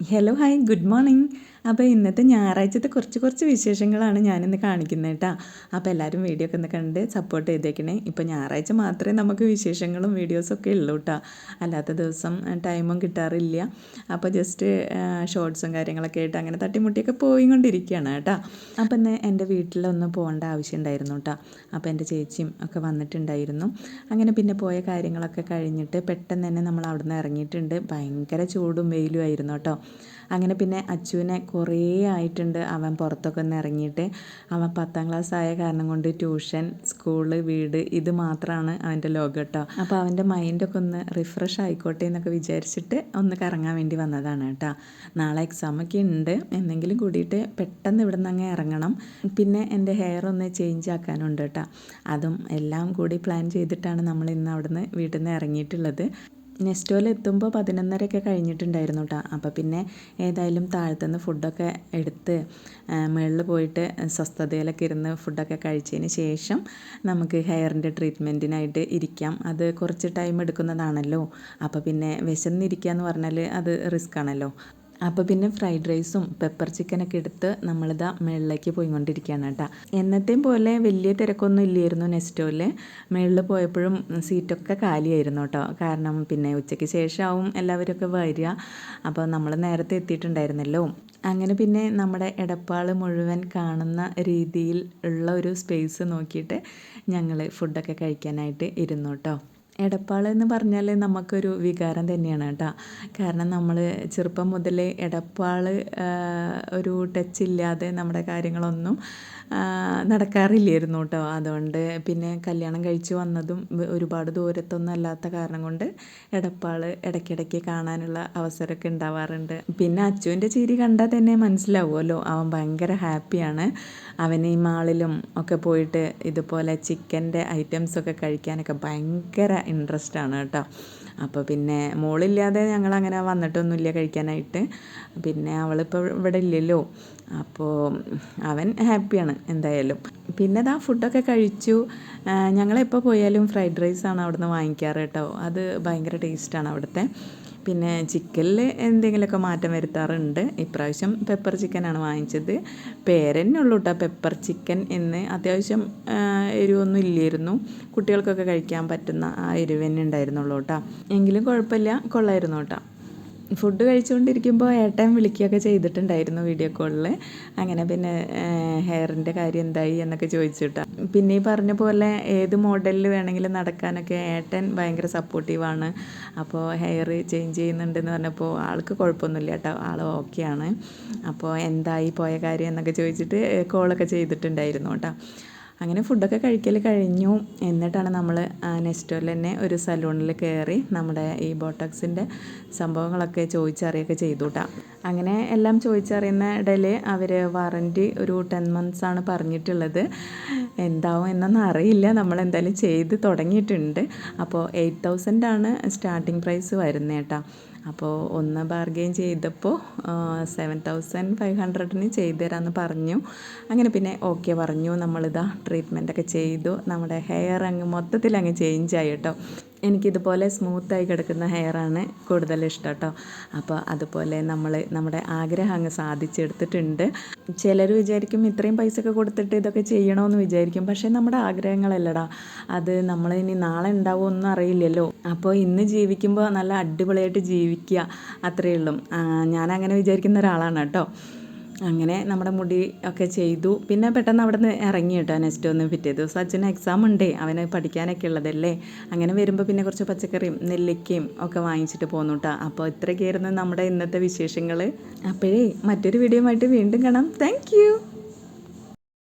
Hello hi good morning. അപ്പോൾ ഇന്നത്തെ ഞായറാഴ്ചത്തെ കുറച്ച് വിശേഷങ്ങളാണ് ഞാനിന്ന് കാണിക്കുന്നത് കേട്ടോ. അപ്പോൾ എല്ലാവരും വീഡിയോ ഒക്കെ ഒന്ന് കണ്ട് സപ്പോർട്ട് ചെയ്തേക്കണേ. ഇപ്പോൾ ഞായറാഴ്ച മാത്രമേ നമുക്ക് വിശേഷങ്ങളും വീഡിയോസൊക്കെ ഉള്ളൂ കേട്ടോ. അല്ലാത്ത ദിവസം ടൈമും കിട്ടാറില്ല. അപ്പോൾ ജസ്റ്റ് ഷോർട്സും കാര്യങ്ങളൊക്കെ ആയിട്ട് അങ്ങനെ തട്ടിമുട്ടിയൊക്കെ പോയിക്കൊണ്ടിരിക്കുകയാണ് കേട്ടോ. അപ്പോൾ ഇന്ന് എൻ്റെ വീട്ടിലൊന്ന് പോകേണ്ട ആവശ്യം ഉണ്ടായിരുന്നു കേട്ടോ. അപ്പോൾ എൻ്റെ ചേച്ചിയും ഒക്കെ വന്നിട്ടുണ്ടായിരുന്നു. അങ്ങനെ പിന്നെ പോയ കാര്യങ്ങളൊക്കെ കഴിഞ്ഞിട്ട് പെട്ടെന്ന് തന്നെ നമ്മൾ അവിടെ നിന്ന് ഇറങ്ങിയിട്ടുണ്ട്. ഭയങ്കര ചൂടും വെയിലും ആയിരുന്നു കേട്ടോ. അങ്ങനെ പിന്നെ അച്ചുവിനെ കുറേ ആയിട്ടുണ്ട് അവൻ പുറത്തൊക്കെ ഒന്ന് ഇറങ്ങിയിട്ട്. അവൻ 10ാം ക്ലാസ് ആയ കാരണം കൊണ്ട് ട്യൂഷൻ, സ്കൂള്, വീട് ഇത് മാത്രമാണ് അവൻ്റെ ലോകം കേട്ടോ. അപ്പോൾ അവൻ്റെ മൈൻഡൊക്കെ ഒന്ന് റിഫ്രഷ് ആയിക്കോട്ടെ എന്നൊക്കെ വിചാരിച്ചിട്ട് ഒന്ന് കറങ്ങാൻ വേണ്ടി വന്നതാണ് കേട്ടോ. നാളെ എക്സാമൊക്കെ ഉണ്ട്, എന്നെങ്കിലും കൂടിയിട്ട് പെട്ടെന്ന് ഇവിടെ നിന്ന് അങ്ങ് ഇറങ്ങണം. പിന്നെ എൻ്റെ ഹെയർ ഒന്ന് ചേഞ്ച് ആക്കാനുണ്ട് കേട്ടോ. അതും എല്ലാം കൂടി പ്ലാൻ ചെയ്തിട്ടാണ് നമ്മൾ ഇന്ന് അവിടുന്ന് വീട്ടിൽ നിന്ന് ഇറങ്ങിയിട്ടുള്ളത്. നെസ്റ്റോയിൽ എത്തുമ്പോൾ 11:30 കഴിഞ്ഞിട്ടുണ്ടായിരുന്നു കേട്ടോ. അപ്പോൾ പിന്നെ ഏതായാലും താഴത്തുനിന്ന് ഫുഡൊക്കെ എടുത്ത് മുകളിൽ പോയിട്ട് സ്വസ്ഥതയിലൊക്കെ ഇരുന്ന് ഫുഡൊക്കെ കഴിച്ചതിന് ശേഷം നമുക്ക് ഹെയറിൻ്റെ ട്രീറ്റ്മെൻറ്റിനായിട്ട് ഇരിക്കാം. അത് കുറച്ച് ടൈം എടുക്കുന്നതാണല്ലോ. അപ്പോൾ പിന്നെ വിശന്നിരിക്കുക എന്ന് പറഞ്ഞാൽ അത് റിസ്ക് ആണല്ലോ. അപ്പോൾ പിന്നെ ഫ്രൈഡ് റൈസും പെപ്പർ ചിക്കനൊക്കെ എടുത്ത് നമ്മളിതാ മുകളിലേക്ക് പോയിക്കൊണ്ടിരിക്കുകയാണ് കേട്ടോ. എന്നത്തെയും പോലെ വലിയ തിരക്കൊന്നും ഇല്ലായിരുന്നു നെസ്റ്റോയിൽ. മുകളിൽ പോയപ്പോഴും സീറ്റൊക്കെ കാലിയായിരുന്നു കേട്ടോ. കാരണം പിന്നെ ഉച്ചയ്ക്ക് ശേഷമാവും എല്ലാവരൊക്കെ വരിക. അപ്പോൾ നമ്മൾ നേരത്തെ എത്തിയിട്ടുണ്ടായിരുന്നല്ലോ. അങ്ങനെ പിന്നെ നമ്മുടെ എടപ്പാൾ മുഴുവൻ കാണുന്ന രീതിയിൽ ഉള്ള ഒരു സ്പേസ് നോക്കിയിട്ട് ഞങ്ങൾ ഫുഡൊക്കെ കഴിക്കാനായിട്ട് ഇരുന്നു കേട്ടോ. എടപ്പാൾ എന്ന് പറഞ്ഞാൽ നമുക്കൊരു വികാരം തന്നെയാണ് കേട്ടോ. കാരണം നമ്മൾ ചെറുപ്പം മുതലേ എടപ്പാൾ ഒരു ടച്ച് ഇല്ലാതെ നമ്മുടെ കാര്യങ്ങളൊന്നും നടക്കാറില്ലായിരുന്നു കേട്ടോ. അതുകൊണ്ട് പിന്നെ കല്യാണം കഴിച്ച് വന്നതും ഒരുപാട് ദൂരത്തൊന്നും അല്ലാത്ത കാരണം കൊണ്ട് എടപ്പാൾ ഇടയ്ക്കിടയ്ക്ക് കാണാനുള്ള അവസരമൊക്കെ ഉണ്ടാവാറുണ്ട്. പിന്നെ അച്ചുവിൻ്റെ ചിരി കണ്ടാൽ തന്നെ മനസ്സിലാവുമല്ലോ, അവൻ ഭയങ്കര ഹാപ്പിയാണ്. അവന് ഈ മാളിലും ഒക്കെ പോയിട്ട് ഇതുപോലെ ചിക്കൻ്റെ ഐറ്റംസൊക്കെ കഴിക്കാനൊക്കെ ഭയങ്കര ഇൻട്രസ്റ്റ് ആണ് കേട്ടോ. അപ്പോൾ പിന്നെ മോളില്ലാതെ ഞങ്ങളങ്ങനെ വന്നിട്ടൊന്നുമില്ല കഴിക്കാനായിട്ട്. പിന്നെ അവളിപ്പോൾ ഇവിടെ ഇല്ലല്ലോ. അപ്പോൾ അവൻ ഹാപ്പിയാണ് എന്തായാലും. പിന്നെ ഇതാ ഫുഡൊക്കെ കഴിച്ചു. ഞങ്ങളെപ്പോൾ പോയാലും ഫ്രൈഡ് റൈസാണ് അവിടുന്ന് വാങ്ങിക്കാറ് കേട്ടോ. അത് ഭയങ്കര ടേസ്റ്റാണ് അവിടുത്തെ. പിന്നെ ചിക്കനിൽ എന്തെങ്കിലുമൊക്കെ മാറ്റം വരുത്താറുണ്ട്. ഇപ്രാവശ്യം പെപ്പർ ചിക്കനാണ് വാങ്ങിച്ചത്. പേരെന്നെ ഉള്ളൂ കേട്ടോ പെപ്പർ ചിക്കൻ എന്ന്. അത്യാവശ്യം എരിവൊന്നും ഇല്ലായിരുന്നു. കുട്ടികൾക്കൊക്കെ കഴിക്കാൻ പറ്റുന്ന ആ എരിവ് തന്നെ ഉണ്ടായിരുന്നുള്ളൂ കേട്ടോ. എങ്കിലും കുഴപ്പമില്ല, കൊള്ളായിരുന്നു കേട്ടോ. ഫുഡ് കഴിച്ചുകൊണ്ടിരിക്കുമ്പോൾ ഏട്ടൻ വിളിക്കുകയൊക്കെ ചെയ്തിട്ടുണ്ടായിരുന്നു വീഡിയോ കോളിൽ. അങ്ങനെ പിന്നെ ഹെയറിൻ്റെ കാര്യം എന്തായി എന്നൊക്കെ ചോദിച്ചിട്ടാ. പിന്നെ ഈ പറഞ്ഞ പോലെ ഏത് മോഡലിൽ വേണമെങ്കിലും നടക്കാനൊക്കെ ഏട്ടൻ ഭയങ്കര സപ്പോർട്ടീവാണ്. അപ്പോൾ ഹെയർ ചേഞ്ച് ചെയ്യുന്നുണ്ടെന്ന് പറഞ്ഞപ്പോൾ ആൾക്ക് കുഴപ്പമൊന്നുമില്ല കേട്ടോ, ആൾ ഓക്കെയാണ്. അപ്പോൾ എന്തായി പോയ കാര്യം എന്നൊക്കെ ചോദിച്ചിട്ട് കോളൊക്കെ ചെയ്തിട്ടുണ്ടായിരുന്നു കേട്ടോ. അങ്ങനെ ഫുഡൊക്കെ കഴിക്കൽ കഴിഞ്ഞു. എന്നിട്ടാണ് നമ്മൾ നെസ്റ്റോയിൽ തന്നെ ഒരു സലൂണിൽ കയറി നമ്മുടെ ഈ ബോട്ടോക്സിൻ്റെ സംഭവങ്ങളൊക്കെ ചോദിച്ചറിയൊക്കെ ചെയ്തു കേട്ടോ. അങ്ങനെ എല്ലാം ചോദിച്ചറിയുന്ന ഇടയിൽ അവർ വാറൻറ്റി ഒരു 10 months ആണ് പറഞ്ഞിട്ടുള്ളത്. എന്താവും എന്നൊന്നും അറിയില്ല. നമ്മളെന്തായാലും ചെയ്ത് തുടങ്ങിയിട്ടുണ്ട്. അപ്പോൾ 8,000 ആണ് സ്റ്റാർട്ടിങ് പ്രൈസ് വരുന്നത് കേട്ടോ. അപ്പോൾ ഒന്ന് ബാർഗെയിൻ ചെയ്തപ്പോൾ 7,500 ചെയ്തു തരാമെന്ന് പറഞ്ഞു. അങ്ങനെ പിന്നെ ഓക്കെ പറഞ്ഞു. നമ്മളിതാ ട്രീറ്റ്മെൻറ്റൊക്കെ ചെയ്തു. നമ്മുടെ ഹെയർ അങ്ങ് മൊത്തത്തിൽ അങ്ങ് ചേഞ്ചായി കേട്ടോ. എനിക്കിതുപോലെ സ്മൂത്തായി കിടക്കുന്ന ഹെയറാണ് കൂടുതൽ ഇഷ്ടം കേട്ടോ. അപ്പോൾ അതുപോലെ നമ്മൾ നമ്മുടെ ആഗ്രഹം അങ്ങ് സാധിച്ചെടുത്തിട്ടുണ്ട്. ചിലർ വിചാരിക്കും ഇത്രയും പൈസയൊക്കെ കൊടുത്തിട്ട് ഇതൊക്കെ ചെയ്യണമെന്ന് വിചാരിക്കും. പക്ഷേ നമ്മുടെ ആഗ്രഹങ്ങളല്ലടാ അത്. നമ്മൾ ഇനി നാളെ ഉണ്ടാവുമോ ഒന്നും അറിയില്ലല്ലോ. അപ്പോൾ ഇന്ന് ജീവിക്കുമ്പോൾ നല്ല അടിപൊളിയായിട്ട് ജീവിക്കുക, അത്രയേ ഉള്ളൂ. ഞാനങ്ങനെ വിചാരിക്കുന്ന ഒരാളാണ് കേട്ടോ. അങ്ങനെ നമ്മുടെ മുടി ഒക്കെ ചെയ്തു. പിന്നെ പെട്ടെന്ന് അവിടെ നിന്ന് ഇറങ്ങി കേട്ടോ. നെക്സ്റ്റ് ഒന്ന് പിറ്റേ ദിവസം അച്ഛന് എക്സാം ഉണ്ട്, അവന് പഠിക്കാനൊക്കെ ഉള്ളതല്ലേ. അങ്ങനെ വരുമ്പോൾ പിന്നെ കുറച്ച് പച്ചക്കറിയും നെല്ലിക്കയും ഒക്കെ വാങ്ങിച്ചിട്ട് പോന്നു കേട്ടോ. അപ്പോൾ ഇത്രയൊക്കെയായിരുന്നു നമ്മുടെ ഇന്നത്തെ വിശേഷങ്ങൾ. അപ്പോഴേ മറ്റൊരു വീഡിയോ ആയിട്ട് വീണ്ടും കാണാം. Thank you.